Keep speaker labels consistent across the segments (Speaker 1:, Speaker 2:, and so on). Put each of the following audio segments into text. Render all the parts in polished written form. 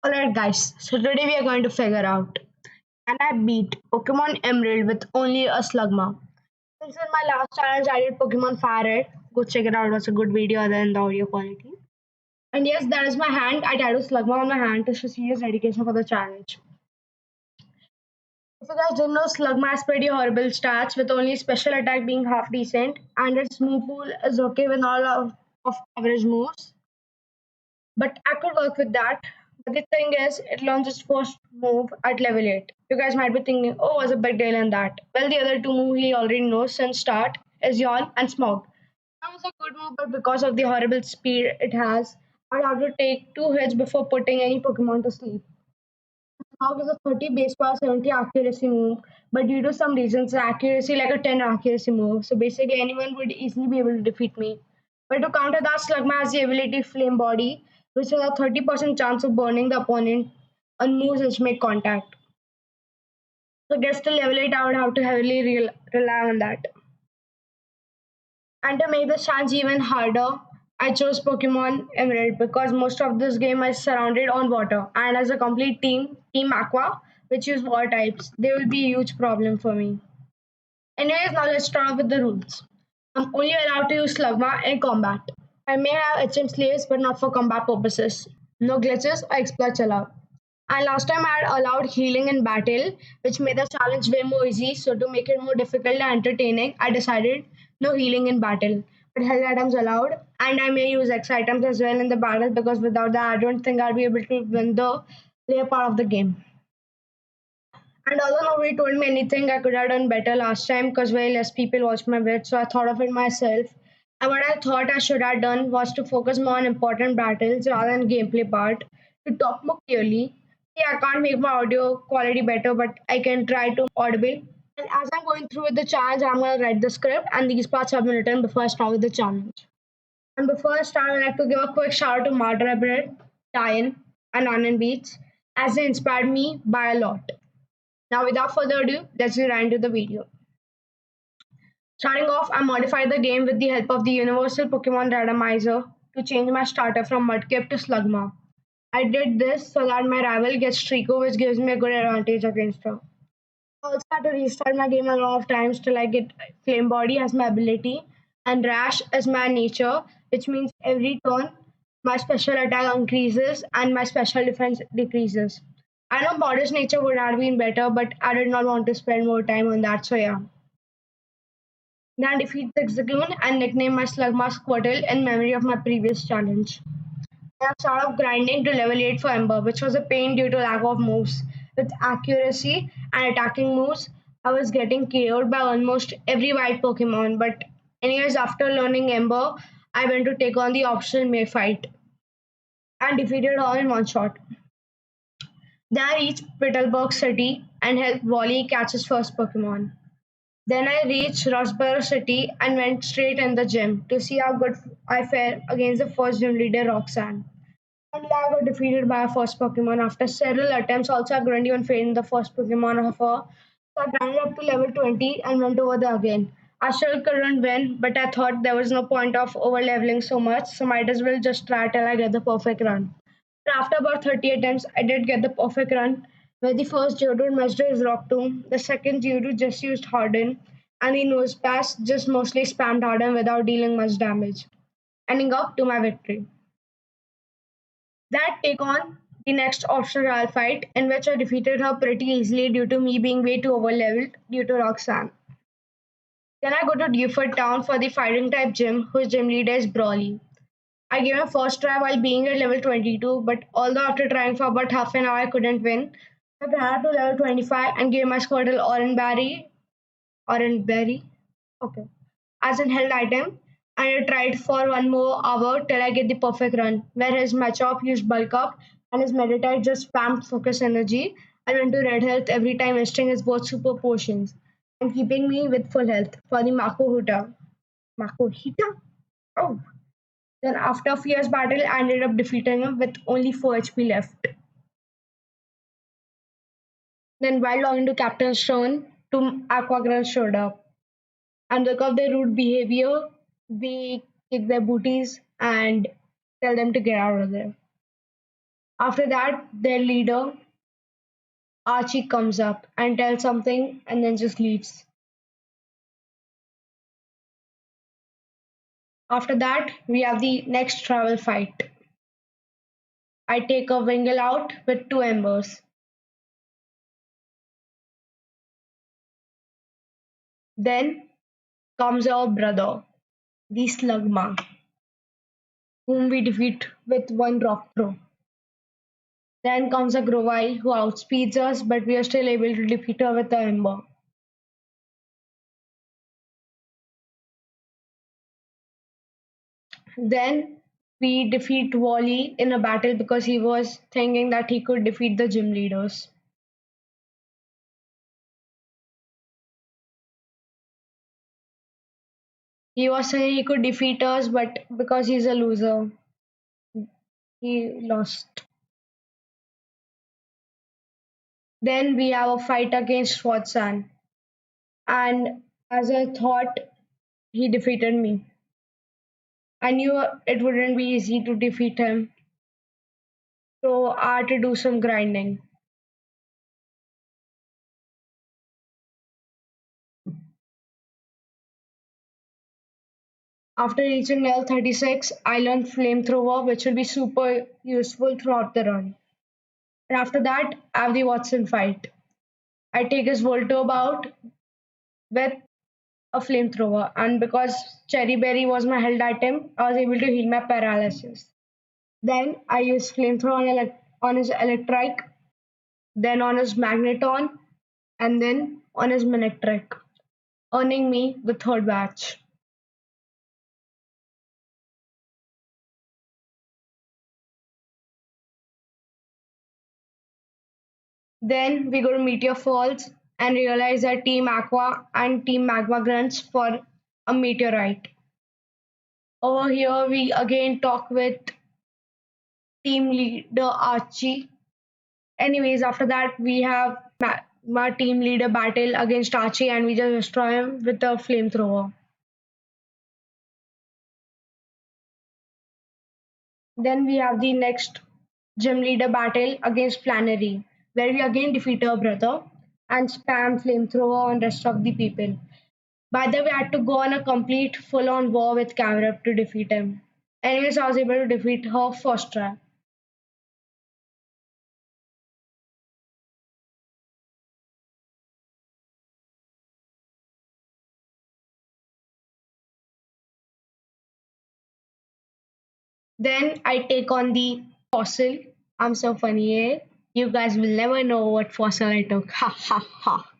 Speaker 1: Alright guys, so today we are going to figure out can I beat Pokemon Emerald with only a Slugma? Since in my last challenge I did Pokemon Fire Red, go check it out, it was a good video other than the audio quality. And yes, that is my hand. I tattooed Slugma on my hand to show serious dedication for the challenge. If you guys don't know, Slugma has pretty horrible stats with only special attack being half decent and its move pool is okay with all of average moves. But I could work with that. But the thing is, it learns its first move at level 8. You guys might be thinking, oh, what's a big deal in that? Well, the other two moves he already knows since start is Yawn and Smog. That was a good move, but because of the horrible speed it has, I'd have to take 2 hits before putting any Pokemon to sleep. Smog is a 30 base power 70 accuracy move, but due to some reasons, the accuracy like a 10 accuracy move. So basically, anyone would easily be able to defeat me. But to counter that, Slugma has the ability Flame Body, which has a 30% chance of burning the opponent on moves which make contact. So just to level it, I would have to heavily rely on that. And to make the challenge even harder, I chose Pokemon Emerald because most of this game is surrounded on water. And as a complete team, Team Aqua, which use water types, they will be a huge problem for me. Anyways, now let's start with the rules. I'm only allowed to use Slugma in combat. I may have HM slaves, but not for combat purposes. No glitches or exploits allowed. And last time I had allowed healing in battle, which made the challenge way more easy. So to make it more difficult and entertaining, I decided no healing in battle, but health items allowed. And I may use X items as well in the battle because without that, I don't think I'd be able to win the player part of the game. And although nobody told me anything, I could have done better last time because very less people watched my vids, so I thought of it myself. And what I thought I should have done was to focus more on important battles rather than gameplay part, to talk more clearly. Yeah, I can't make my audio quality better, but I can try to audible. And as I'm going through with the challenge, I'm gonna write the script, and these parts have been written before I start with the challenge. And before I start, I'd like to give a quick shout out to Marta Bread, Diane, and Anand Beats, as they inspired me by a lot. Now, without further ado, let's get right into the video. Starting off, I modified the game with the help of the Universal Pokemon Randomizer to change my starter from Mudkip to Slugma. I did this so that my rival gets Trico, which gives me a good advantage against her. I also had to restart my game a lot of times till I get Flame Body as my ability and Rash as my nature, which means every turn my special attack increases and my special defense decreases. I know Modest Nature would have been better, but I did not want to spend more time on that, so yeah. Then I defeat the Zigzagoon and nickname my Slugma Squirtle in memory of my previous challenge. I started grinding to level 8 for Ember, which was a pain due to lack of moves. With accuracy and attacking moves, I was getting KO'd by almost every white Pokemon, but anyways, after learning Ember, I went to take on the optional May fight and defeated her in one shot. Then I reached Petalburg City and helped Wally catch his first Pokemon. Then I reached Rosborough City and went straight in the gym to see how good I fare against the first gym leader, Roxanne. And I got defeated by our first Pokemon after several attempts. Also, I couldn't even fail in the first Pokemon of her. So I grinded up to level 20 and went over there again. I still couldn't win, but I thought there was no point of over leveling so much, so might as well just try till I get the perfect run. And after about 30 attempts, I did get the perfect run, where the first Geodude matched his Rock Tomb, the second Geodude just used Harden, and the Nose Pass just mostly spammed Harden without dealing much damage, ending up to my victory. That take on the next optional royal fight, in which I defeated her pretty easily due to me being way too overleveled due to Roxanne. Then I go to Dewford Town for the fighting type gym, whose gym leader is Brawly. I gave him first try while being at level 22, but although after trying for about half an hour I couldn't win, I ran to level 25 and gave my Squirtle Orange Berry, okay, as an held item, and I tried for one more hour till I get the perfect run, where his Machop used Bulk Up and his Meditite just spammed Focus Energy and went to red health every time wasting his both super potions and keeping me with full health for the Makuhita. Makuhita? Oh. Then after a fierce battle, I ended up defeating him with only 4 HP left. Then while logging to Captain's Throne, two Aqua showed up. And because of their rude behavior, we kick their booties and tell them to get out of there. After that, their leader, Archie, comes up and tells something and then just leaves. After that, we have the next travel fight. I take a Wingle out with two embers. Then comes our brother, the Slugma, whom we defeat with one rock throw. Then comes a Grovile who outspeeds us, but we are still able to defeat her with the ember. Then we defeat Wally in a battle because he was thinking that he could defeat the gym leaders. He was saying he could defeat us, but because he's a loser, he lost. Then we have a fight against Watson, and as I thought, he defeated me. I knew it wouldn't be easy to defeat him, so I had to do some grinding. After reaching level 36, I learned Flamethrower, which will be super useful throughout the run. And after that, I have the Watson fight. I take his Voltorb out with a Flamethrower, and because Cherry Berry was my held item, I was able to heal my paralysis. Then I use Flamethrower on his Electrike, then on his Magneton, and then on his Manectric, earning me the third batch. Then we go to Meteor Falls and realize that Team Aqua and Team Magma grunts for a meteorite. Over here, we again talk with team leader Archie. Anyways, after that, we have my team leader battle against Archie and we just destroy him with a flamethrower. Then we have the next gym leader battle against Flannery, where we again defeat our brother and spam flamethrower on rest of the people. By the way, I had to go on a complete full-on war with Camerup to defeat him. Anyways, I was able to defeat her first try. Then I take on the fossil. I'm so funny, eh? You guys will never know what fossil I took. Ha ha ha.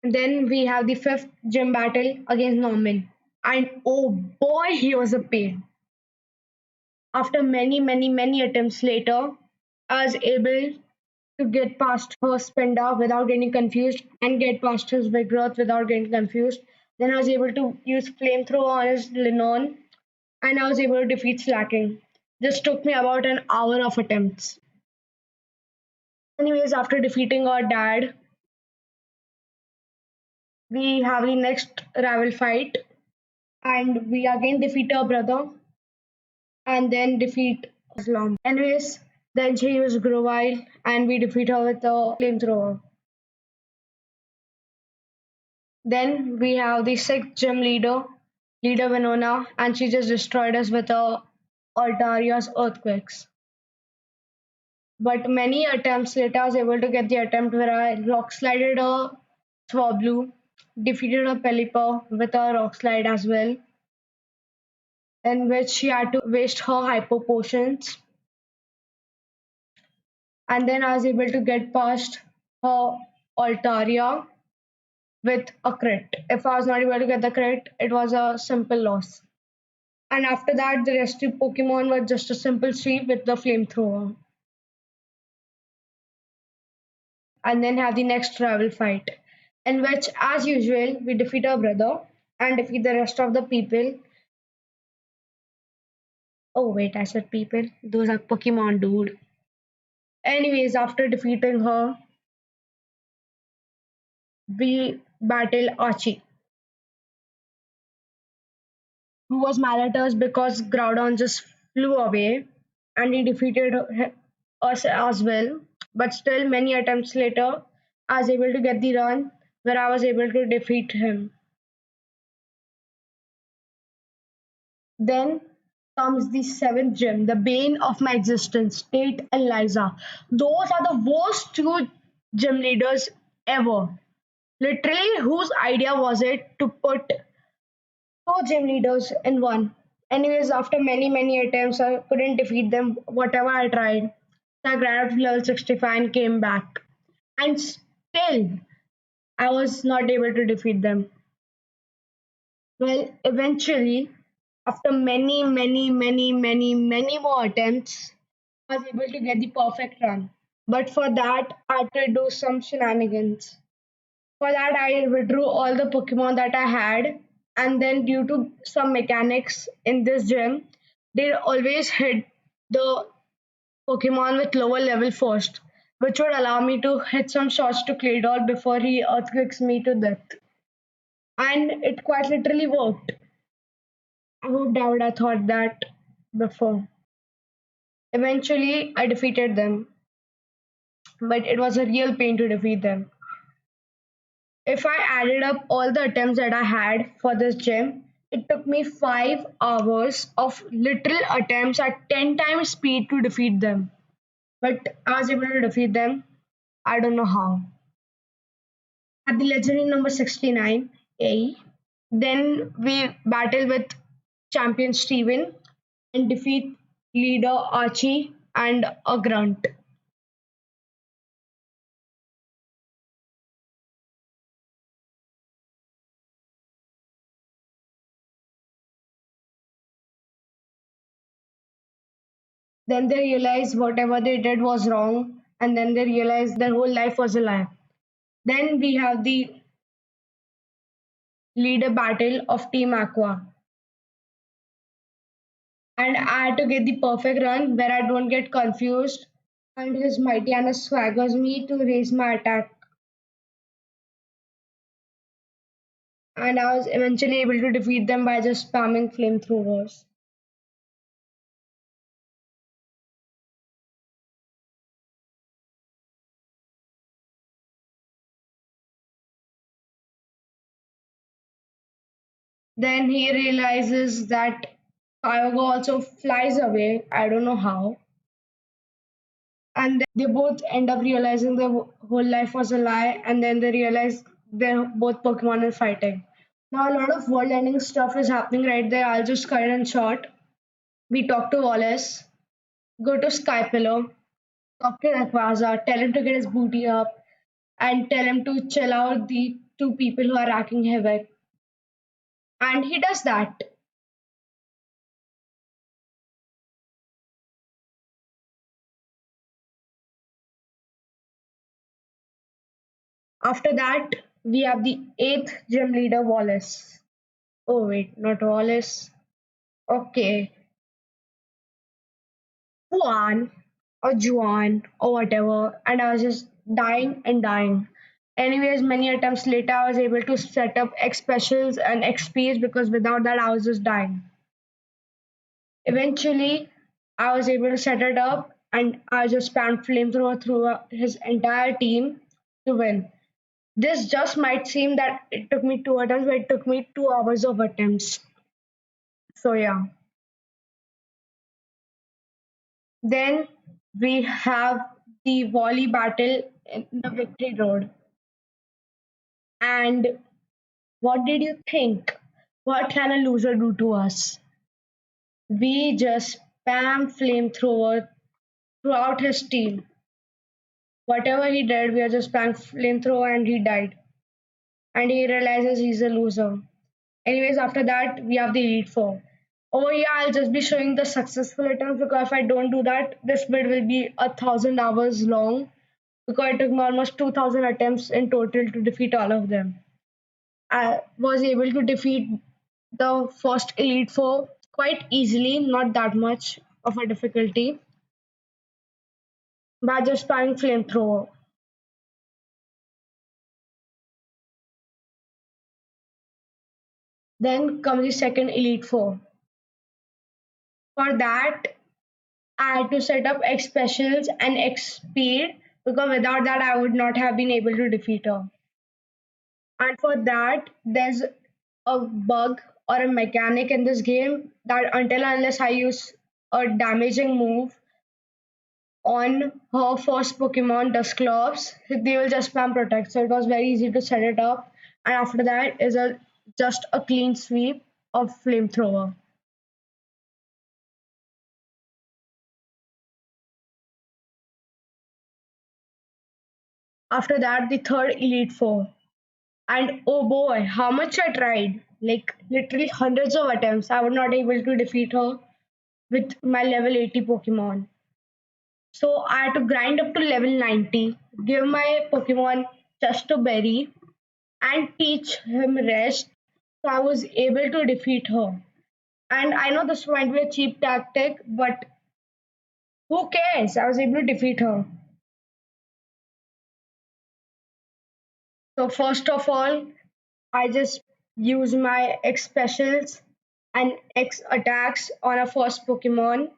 Speaker 1: Then we have the fifth gym battle against Norman. And oh boy, he was a pain. After many attempts later, I was able to get past her Spinda without getting confused and get past his Vigoroth without getting confused. Then I was able to use Flamethrower on his Linon and I was able to defeat Slacking. This took me about an hour of attempts. Anyways, after defeating our dad, we have the next rival fight and we again defeat our brother and then defeat Aslam. Anyways, then she used Grovile and we defeat her with a flamethrower. Then we have the sixth gym leader, Leader Winona, and she just destroyed us with her Altaria's earthquakes. But many attempts later, I was able to get the attempt where I rock slided a Swablu, defeated a Pelipper with a rock slide as well, in which she had to waste her hypo potions. And then I was able to get past her Altaria with a crit. If I was not able to get the crit, it was a simple loss. And after that, the rest of Pokemon were just a simple sweep with the flamethrower. And then have the next rival fight, in which, as usual, we defeat our brother and defeat the rest of the people. Oh, wait, I said people. Those are Pokemon, dude. Anyways, after defeating her, we battle Archie. who was mad at us because Groudon just flew away and he defeated us as well. But still, many attempts later, I was able to get the run where I was able to defeat him. Then comes the seventh gym, the bane of my existence, Tate and Liza. Those are the worst two gym leaders ever. Literally, whose idea was it to put two gym leaders in one? Anyways, after many attempts, I couldn't defeat them, whatever I tried. So I grabbed level 65 and came back. And still, I was not able to defeat them. Well, eventually, after many more attempts, I was able to get the perfect run. But for that, I had to do some shenanigans. For that, I withdrew all the Pokemon that I had, and then due to some mechanics in this gym, they always hit the Pokemon with lower level first, which would allow me to hit some shots to Claydol before he earthquakes me to death. And it quite literally worked. Who would have thought that before? Eventually, I defeated them, but it was a real pain to defeat them. If I added up all the attempts that I had for this gym, it took me 5 hours of literal attempts at 10 times speed to defeat them. But I was able to defeat them. I don't know how. At the legendary number 69, A, then we battle with champion Steven and defeat leader Archie and a grunt. Then they realize whatever they did was wrong, and then they realize their whole life was a lie. Then we have the leader battle of Team Aqua. And I had to get the perfect run where I don't get confused and his Mightyana swaggers me to raise my attack. And I was eventually able to defeat them by just spamming flamethrowers. Then he realizes that Kyogre also flies away. I don't know how. And then they both end up realizing their whole life was a lie. And then they realize they're both Pokemon are fighting. Now a lot of world-ending stuff is happening right there. I'll just cut it in short. We talk to Wallace, go to Skypillar, talk to Rayquaza, tell him to get his booty up, and tell him to chill out the two people who are wreaking havoc. And he does that. After that, we have the eighth gym leader, Wallace. Oh, wait, not Wallace. Okay, Juan Juan or whatever. And I was just dying and dying. Anyways, many attempts later, I was able to set up X specials and XPs because without that, I was just dying. Eventually, I was able to set it up and I just spammed flamethrower through his entire team to win. This just might seem that it took me 2 attempts, but it took me 2 hours of attempts. So yeah. Then we have the volley battle in the victory road. And what did you think? What can a loser do to us? We just spam flamethrower throughout his team. Whatever he did, we are just spam flamethrower and he died. And he realizes he's a loser. Anyways, after that, we have the Elite Four. Oh yeah, I'll just be showing the successful attempts because if I don't do that, this bid will be 1,000 hours long because it took me almost 2,000 attempts in total to defeat all of them. I was able to defeat the first Elite Four quite easily, not that much of a difficulty, by just spamming flamethrower. Then comes the second Elite Four. For that, I had to set up X specials and X speed because without that, I would not have been able to defeat her. And for that, there's a bug or a mechanic in this game that until unless I use a damaging move on her first Pokemon Dusclops, they will just spam protect. So it was very easy to set it up. And after that is a just a clean sweep of flamethrower. After that, the third Elite Four. And oh boy, how much I tried. Like literally hundreds of attempts. I was not able to defeat her with my level 80 Pokemon. So I had to grind up to level 90, give my Pokemon just a berry, and teach him rest. So I was able to defeat her. And I know this might be a cheap tactic, but who cares? I was able to defeat her. So first of all, I just use my X specials and X attacks on a first Pokemon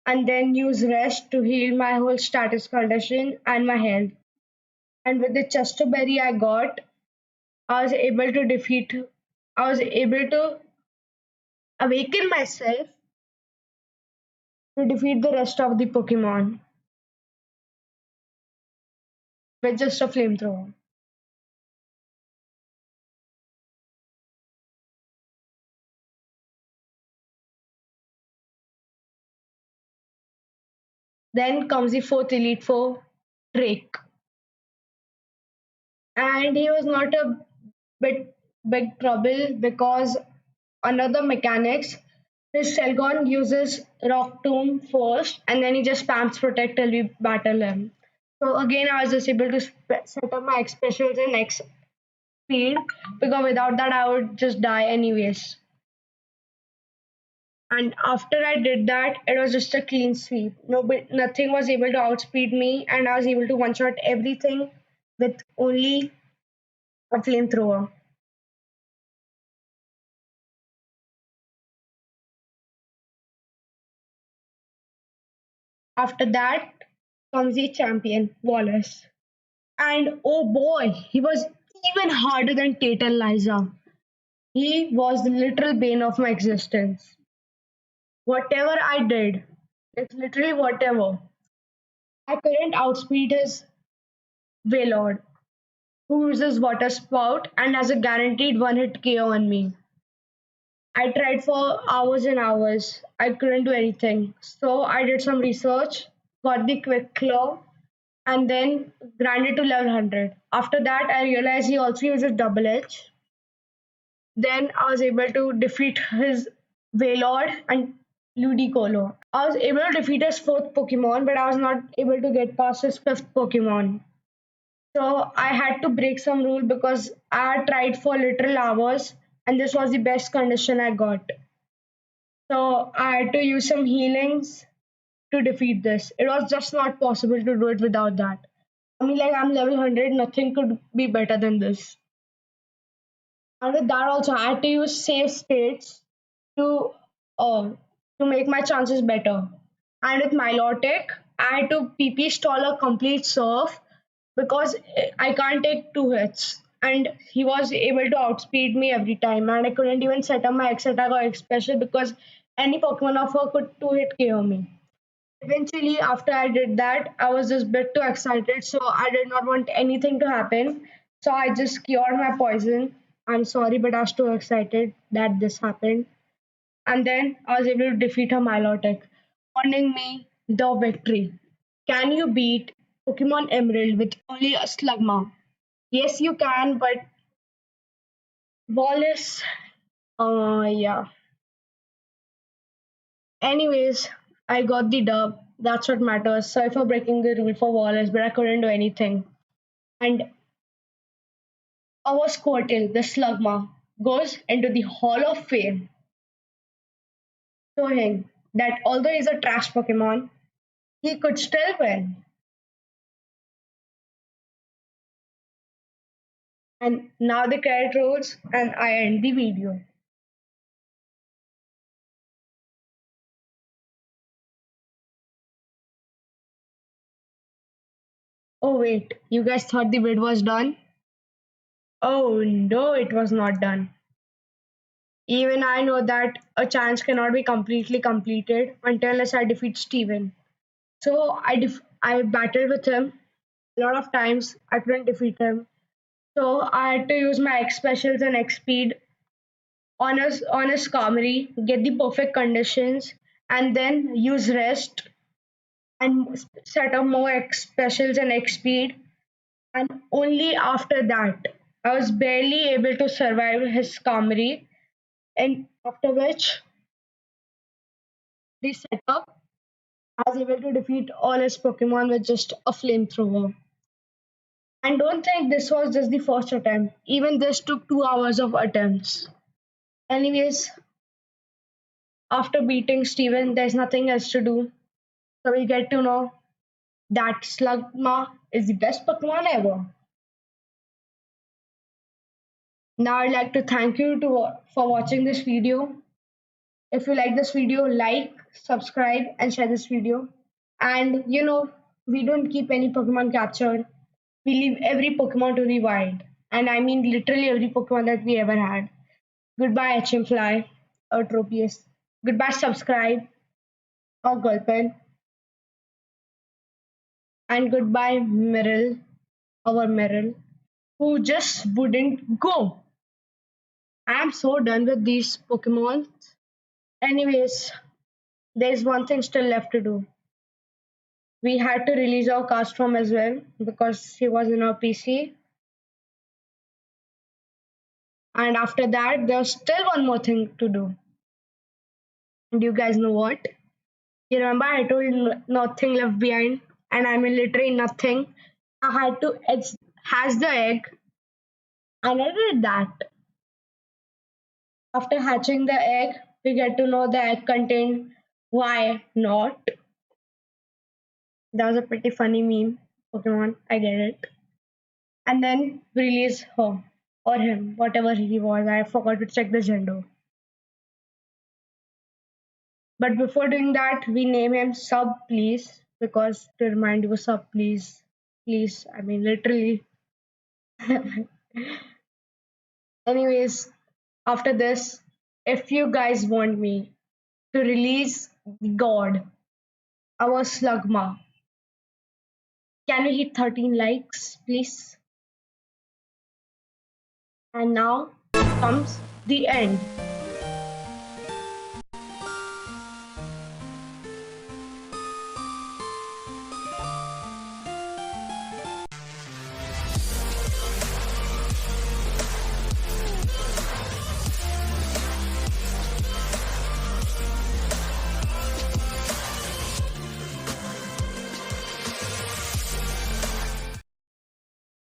Speaker 1: and then use rest to heal my whole status condition and my health. And with the Chesterberry I got, I was able to defeat, I was able to awaken myself to defeat the rest of the Pokemon with just a flamethrower. Then comes the fourth Elite Four, Drake. And he was not a bit big trouble because another mechanics, his Shelgon uses Rock Tomb first and then he just spams Protect till we battle him. So again, I was just able to set up my X specials in X speed because without that, I would just die anyways. And after I did that, it was just a clean sweep. Nothing was able to outspeed me, and I was able to one shot everything with only a flamethrower. After that comes the champion, Wallace. And oh boy, he was even harder than Tate and Liza. He was the literal bane of my existence. Whatever I did, like literally whatever, I couldn't outspeed his Wailord, who uses Water Spout and has a guaranteed one hit KO on me. I tried for hours and hours. I couldn't do anything. So I did some research, got the Quick Claw, and then grinded to level 100. After that, I realized he also uses Double Edge. Then I was able to defeat his Wailord and Ludicolo. I was able to defeat his fourth Pokemon, but I was not able to get past his fifth Pokemon. So I had to break some rule because I tried for literal hours and this was the best condition I got. So I had to use some healings to defeat this. It was just not possible to do it without that. I mean, like I'm level 100, nothing could be better than this. And with that also, I had to use save states to uh, to make my chances better. And with Milotic, I had to PP stall a complete surf because I can't take two hits. And he was able to outspeed me every time, and I couldn't even set up my X attack or X special because any Pokemon of her could two hit KO me. Eventually, after I did that, I was just a bit too excited, so I did not want anything to happen. So I just cured my poison. I'm sorry, but I was too excited that this happened. And then I was able to defeat her Milotic, earning me the victory. Can you beat Pokemon Emerald with only a Slugma? Yes, you can, but Wallace, yeah. Anyways, I got the dub. That's what matters. Sorry for breaking the rule for Wallace, but I couldn't do anything. And our Squirtle, the Slugma, goes into the Hall of Fame, showing that although he's a trash Pokemon, he could still win. And now the credit rolls, and I end the video. Oh wait, you guys thought the bid was done? Oh no, it was not done. Even I know that a chance cannot be completely completed unless I defeat Steven. So I battled with him a lot of times. I couldn't defeat him. So I had to use my X specials and X speed on his Camry, get the perfect conditions, and then use rest and set up more X specials and X speed. And only after that, I was barely able to survive his Camry. And after which, the setup, I was able to defeat all his Pokemon with just a flamethrower. And don't think this was just the first attempt. Even this took 2 hours of attempts. Anyways, after beating Steven, there's nothing else to do. So we get to know that Slugma is the best Pokemon ever. Now I'd like to thank you for watching this video. If you like this video, like, subscribe, and share this video. And we don't keep any Pokemon captured. We leave every Pokemon to the wild. And I mean literally every Pokemon that we ever had. Goodbye, Fly or Tropius. Goodbye, subscribe or Gulpen. And goodbye, Meryl, our Meryl, who just wouldn't go. I'm so done with these Pokemon. Anyways, there's one thing still left to do. We had to release our cast form as well because he was in our PC. And after that, there's still one more thing to do. And you guys know what? You remember I told nothing left behind, and I mean literally nothing. I had to hatch the egg, and I did that. After hatching the egg, we get to know the egg contained why not. That was a pretty funny meme. Pokemon, I get it. And then release her or him, whatever he was. I forgot to check the gender. But before doing that, we name him Sub, please, because to remind you, Sub, please, please. I mean, literally. Anyways, after this, if you guys want me to release God, our Slugma, can we hit 13 likes, please? And now comes the end.